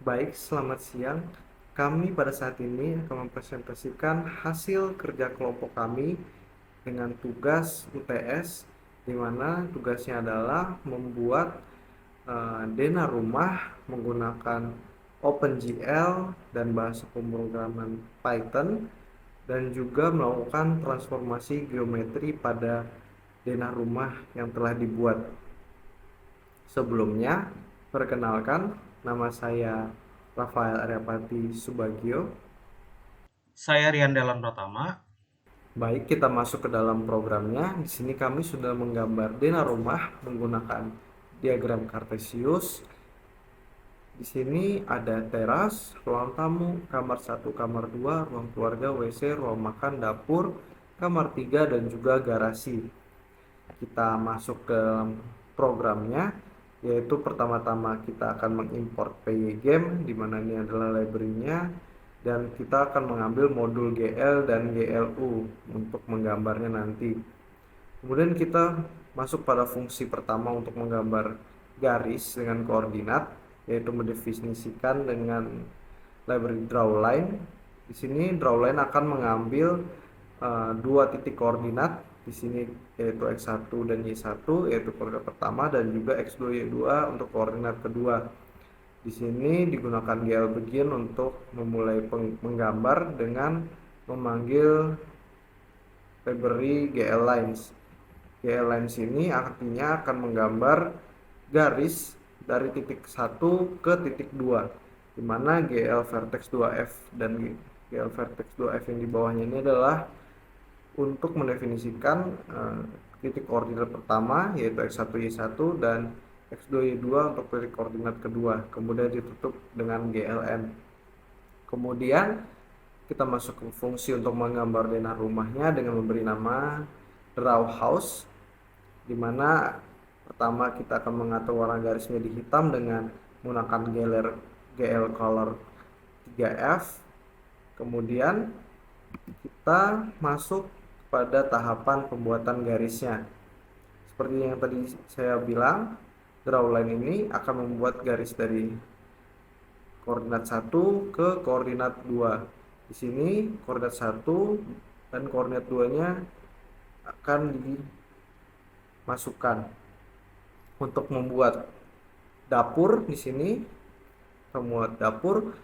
Baik, selamat siang. Kami pada saat ini akan mempresentasikan hasil kerja kelompok kami dengan tugas UTS, di mana tugasnya adalah membuat dena rumah menggunakan OpenGL dan bahasa pemrograman Python, dan juga melakukan transformasi geometri pada dena rumah yang telah dibuat. Sebelumnya, perkenalkan, nama saya Rafael Aryapati Subagio. Saya Rian Dalan Pratama. Baik, kita masuk ke dalam programnya. Di sini kami sudah menggambar dena rumah menggunakan diagram Kartesius. Di sini ada teras, ruang tamu, kamar satu, kamar 2, ruang keluarga, WC, ruang makan, dapur, kamar 3, dan juga garasi. Kita masuk ke dalam programnya, yaitu pertama-tama kita akan mengimport Pygame, di mana ini adalah library-nya, dan kita akan mengambil modul GL dan GLU untuk menggambarnya nanti. Kemudian kita masuk pada fungsi pertama untuk menggambar garis dengan koordinat, yaitu mendefinisikan dengan library drawline. Di sini drawline akan mengambil dua titik koordinat di sini, yaitu x1 dan y1, yaitu koordinat pertama, dan juga x2 y2 untuk koordinat kedua. Di sini digunakan GL begin untuk memulai menggambar dengan memanggil library GL lines. GL lines ini artinya akan menggambar garis dari titik 1 ke titik 2, di mana GL vertex 2F dan GL vertex 2F yang di bawahnya ini adalah untuk mendefinisikan titik koordinat pertama, yaitu x1 y1, dan x2 y2 untuk titik koordinat kedua, kemudian ditutup dengan GLN. Kemudian kita masuk ke fungsi untuk menggambar denah rumahnya dengan memberi nama draw house, di mana pertama kita akan mengatur warna garisnya di hitam dengan menggunakan GL color 3F. Kemudian kita masuk pada tahapan pembuatan garisnya. Seperti yang tadi saya bilang, drawline ini akan membuat garis dari koordinat 1 ke koordinat 2. Di sini koordinat 1 dan koordinat 2-nya akan dimasukkan. Untuk membuat dapur di sini, membuat dapur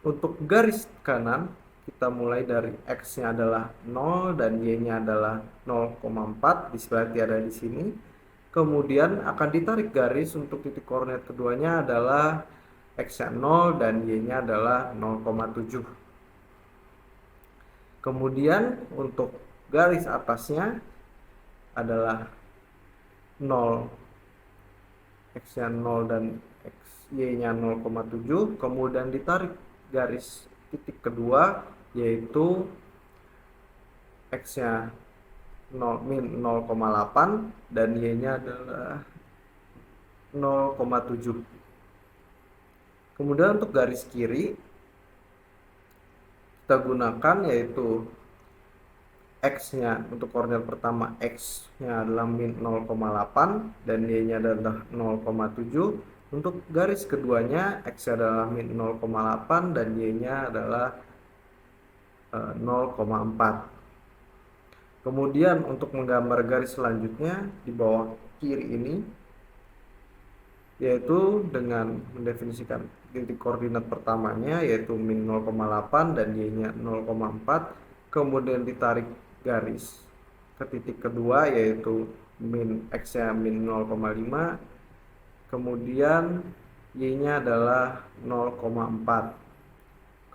untuk garis kanan, kita mulai dari x-nya adalah 0 dan y-nya adalah 0,4, berarti ada di sini. Kemudian akan ditarik garis untuk titik koordinat keduanya adalah x-nya 0 dan y-nya adalah 0,7. Kemudian untuk garis atasnya adalah 0, x-nya 0 dan y-nya 0,7. Kemudian ditarik garis titik kedua, yaitu x-nya 0, min 0,8 dan y-nya adalah 0,7. Kemudian untuk garis kiri kita gunakan, yaitu x-nya untuk koordinat pertama, x-nya adalah min 0,8 dan y-nya adalah 0,7. Untuk garis keduanya, x adalah min 0,8 dan y-nya adalah 0,4. Kemudian untuk menggambar garis selanjutnya di bawah kiri ini, yaitu dengan mendefinisikan titik koordinat pertamanya, yaitu min 0,8 dan y-nya 0,4. Kemudian ditarik garis ke titik kedua, yaitu x-nya min 0,5, kemudian y-nya adalah 0,4.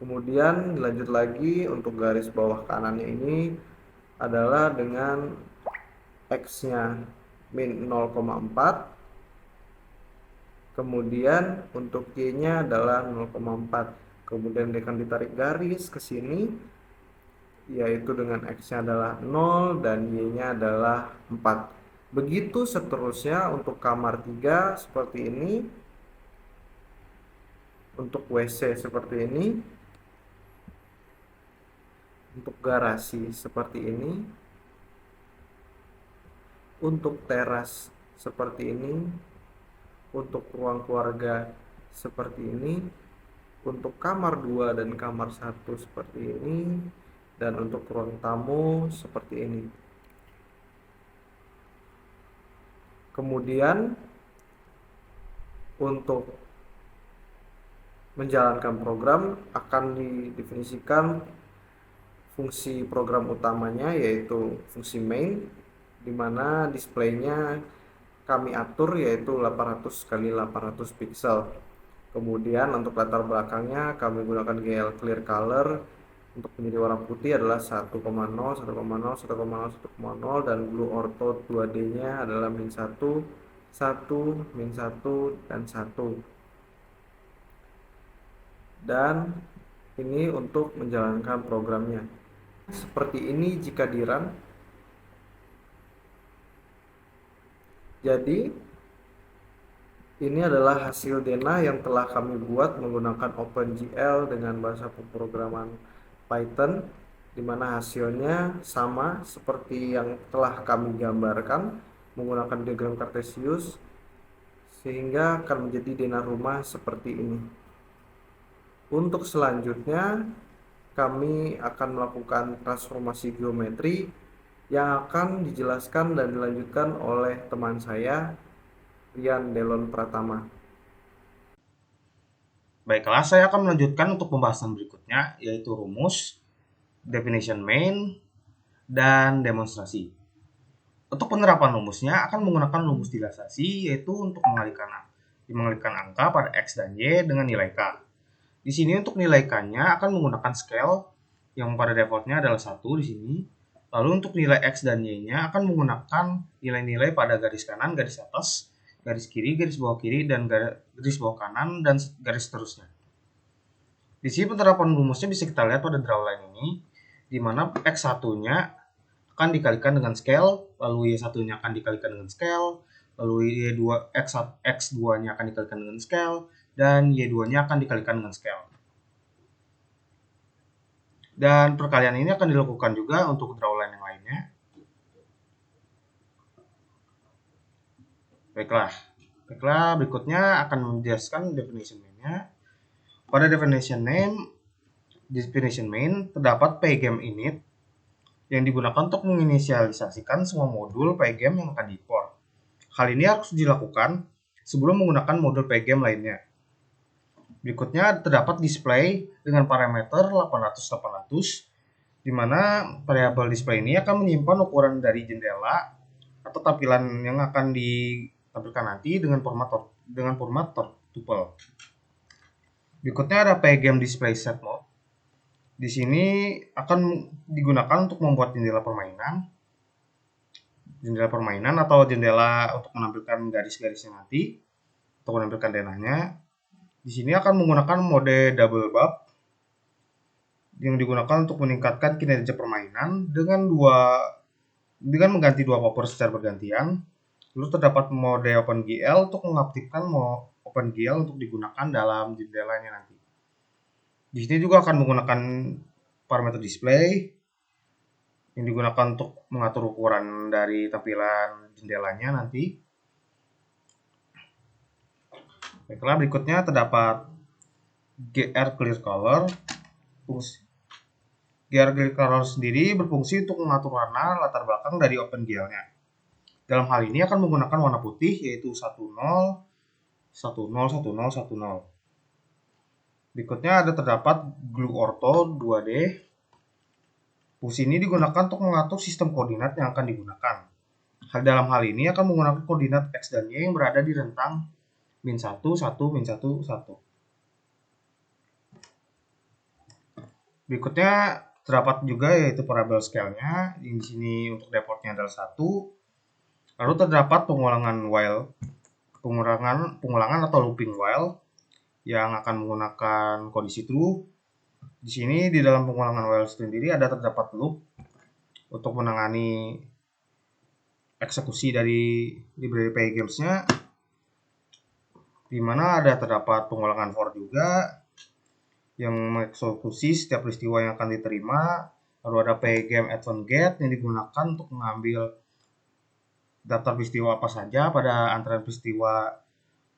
Kemudian lanjut lagi untuk garis bawah kanannya ini adalah dengan x-nya min 0,4, kemudian untuk y-nya adalah 0,4. Kemudian akan ditarik garis ke sini, yaitu dengan x-nya adalah 0 dan y-nya adalah 4. Begitu seterusnya untuk kamar 3 seperti ini, untuk WC seperti ini, untuk garasi seperti ini, untuk teras seperti ini, untuk ruang keluarga seperti ini, Untuk kamar 2 dan kamar 1 seperti ini, dan untuk ruang tamu seperti ini. Kemudian untuk menjalankan program akan didefinisikan fungsi program utamanya, yaitu fungsi main, di mana displaynya kami atur yaitu 800 kali 800 pixel. Kemudian untuk latar belakangnya kami gunakan GL clear color. Untuk menjadi warna putih adalah 1,0, 1,0, 1,0, 1,0, dan blue ortho 2D nya adalah min 1, 1, min 1, dan 1. Dan ini untuk menjalankan programnya. Seperti ini jika di run. Jadi ini adalah hasil Dena yang telah kami buat menggunakan OpenGL dengan bahasa pemrograman Python, di mana hasilnya sama seperti yang telah kami gambarkan menggunakan diagram Cartesius, sehingga akan menjadi Dena rumah seperti ini. Untuk selanjutnya kami akan melakukan transformasi geometri yang akan dijelaskan dan dilanjutkan oleh teman saya, Rian Delon Pratama. Baiklah, saya akan melanjutkan untuk pembahasan berikutnya, yaitu rumus, definition main, dan demonstrasi. Untuk penerapan rumusnya akan menggunakan rumus dilaksasi, yaitu untuk mengalihkan angka pada X dan Y dengan nilai K. Di sini untuk nilai K-nya akan menggunakan scale yang pada defaultnya adalah 1 di sini. Lalu untuk nilai X dan Y-nya akan menggunakan nilai-nilai pada garis kanan, garis atas, garis kiri, garis bawah kiri, dan garis bawah kanan, dan garis seterusnya. Di sini penerapan rumusnya bisa kita lihat pada drawline ini, di mana X1-nya akan dikalikan dengan scale, lalu Y1-nya akan dikalikan dengan scale, lalu X2-nya akan dikalikan dengan scale, dan Y2-nya akan dikalikan dengan scale. Dan perkalian ini akan dilakukan juga untuk drawline yang lainnya. Baiklah, berikutnya akan menjelaskan definition main-nya. Pada definition main terdapat pygame init yang digunakan untuk menginisialisasikan semua modul pygame yang akan diimport. Hal ini harus dilakukan sebelum menggunakan modul pygame lainnya. Berikutnya terdapat display dengan parameter 800-800, di mana variabel display ini akan menyimpan ukuran dari jendela atau tampilan yang akan ditampilkan nanti dengan format tuple. Berikutnya ada pygame display set mode. Di sini akan digunakan untuk membuat jendela permainan atau jendela untuk menampilkan garis-garisnya nanti, untuk menampilkan denahnya. Di sini akan menggunakan mode double bump yang digunakan untuk meningkatkan kinerja permainan dengan mengganti dua popper secara bergantian. Lalu terdapat mode OpenGL untuk mengaktifkan OpenGL untuk digunakan dalam jendelanya nanti. Di sini juga akan menggunakan parameter display yang digunakan untuk mengatur ukuran dari tampilan jendelanya nanti. Baiklah, berikutnya terdapat GR Clear Color. GR Clear Color sendiri berfungsi untuk mengatur warna latar belakang dari OpenGL-nya. Dalam hal ini akan menggunakan warna putih, yaitu 10, 10, 10, 10. Berikutnya terdapat Glue Ortho 2D. Fungsi ini digunakan untuk mengatur sistem koordinat yang akan digunakan. Dalam hal ini akan menggunakan koordinat X dan Y yang berada di rentang min 1, 1, min 1, 1. Berikutnya terdapat juga yaitu variabel scale-nya. Di sini untuk defaultnya adalah 1. Lalu terdapat pengulangan atau looping while yang akan menggunakan kondisi true. Di sini di dalam pengulangan while sendiri terdapat loop untuk menangani eksekusi dari library pygames-nya, di mana terdapat pengulangan for juga yang mengeksekusi setiap peristiwa yang akan diterima. Lalu ada pygame advance get yang digunakan untuk mengambil daftar peristiwa apa saja pada antara peristiwa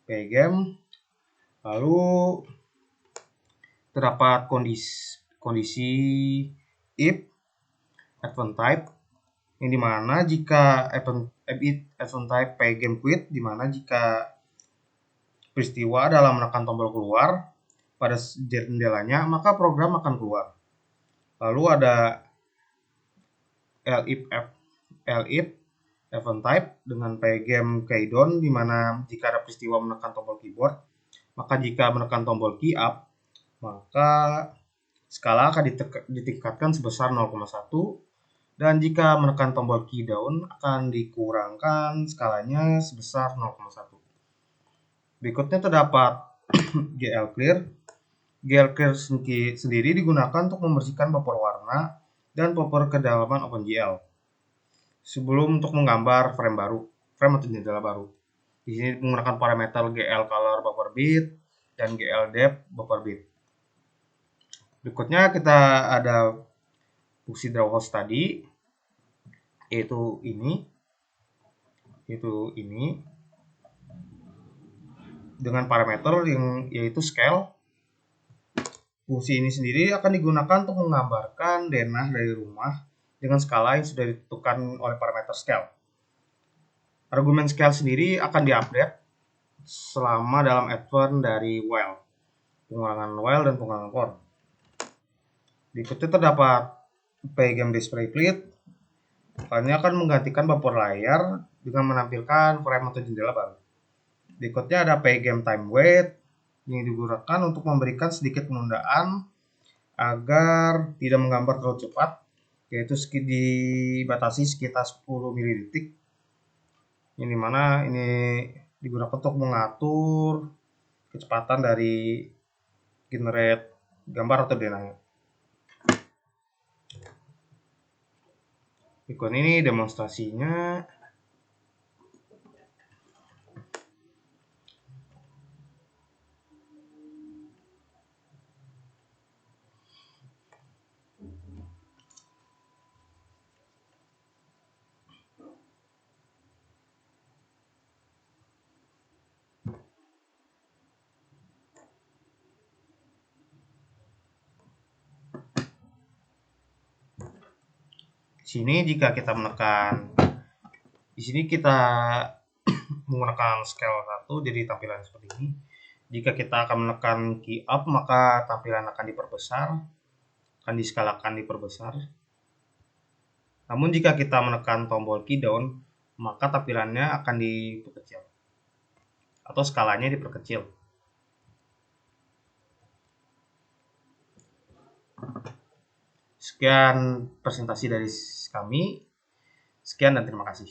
pygame. Lalu terdapat kondisi if event type, yang dimana jika event type pygame quit, dimana jika peristiwa adalah menekan tombol keluar pada jendelanya, maka program akan keluar. Lalu ada elif event type dengan pygame keydon, dimana jika ada peristiwa menekan tombol keyboard, maka jika menekan tombol key up, maka skala akan ditingkatkan sebesar 0,1, dan jika menekan tombol key down akan dikurangkan skalanya sebesar 0,1. Berikutnya terdapat GL Clear. GL Clear sendiri digunakan untuk membersihkan buffer warna dan buffer kedalaman OpenGL sebelum untuk menggambar frame atau jendela baru. Di sini menggunakan parameter GL Color Buffer Bit dan GL Depth Buffer Bit. Berikutnya kita ada fungsi draw host tadi, yaitu ini dengan parameter yang yaitu scale. Fungsi ini sendiri akan digunakan untuk menggambarkan denah dari rumah dengan skala yang sudah ditentukan oleh parameter scale. Argumen scale sendiri akan diupdate selama dalam event dari while, pengulangan while dan pengulangan for. Berikutnya terdapat pygame display plate. Ini akan menggantikan buffer layar dengan menampilkan frame atau jendela baru. Berikutnya ada pygame time wait yang digunakan untuk memberikan sedikit penundaan agar tidak menggambar terlalu cepat, yaitu dibatasi sekitar 10 mili-detik. Yang dimana ini digunakan untuk mengatur kecepatan dari generate gambar atau denahnya. Berikut ini demonstrasinya. Di sini jika kita menekan, di sini kita menggunakan scale 1, jadi tampilan seperti ini. Jika kita akan menekan key up, maka tampilan akan diperbesar, akan diskalakan diperbesar. Namun jika kita menekan tombol key down, maka tampilannya akan diperkecil atau skalanya diperkecil. Sekian presentasi dari kami. Sekian dan terima kasih.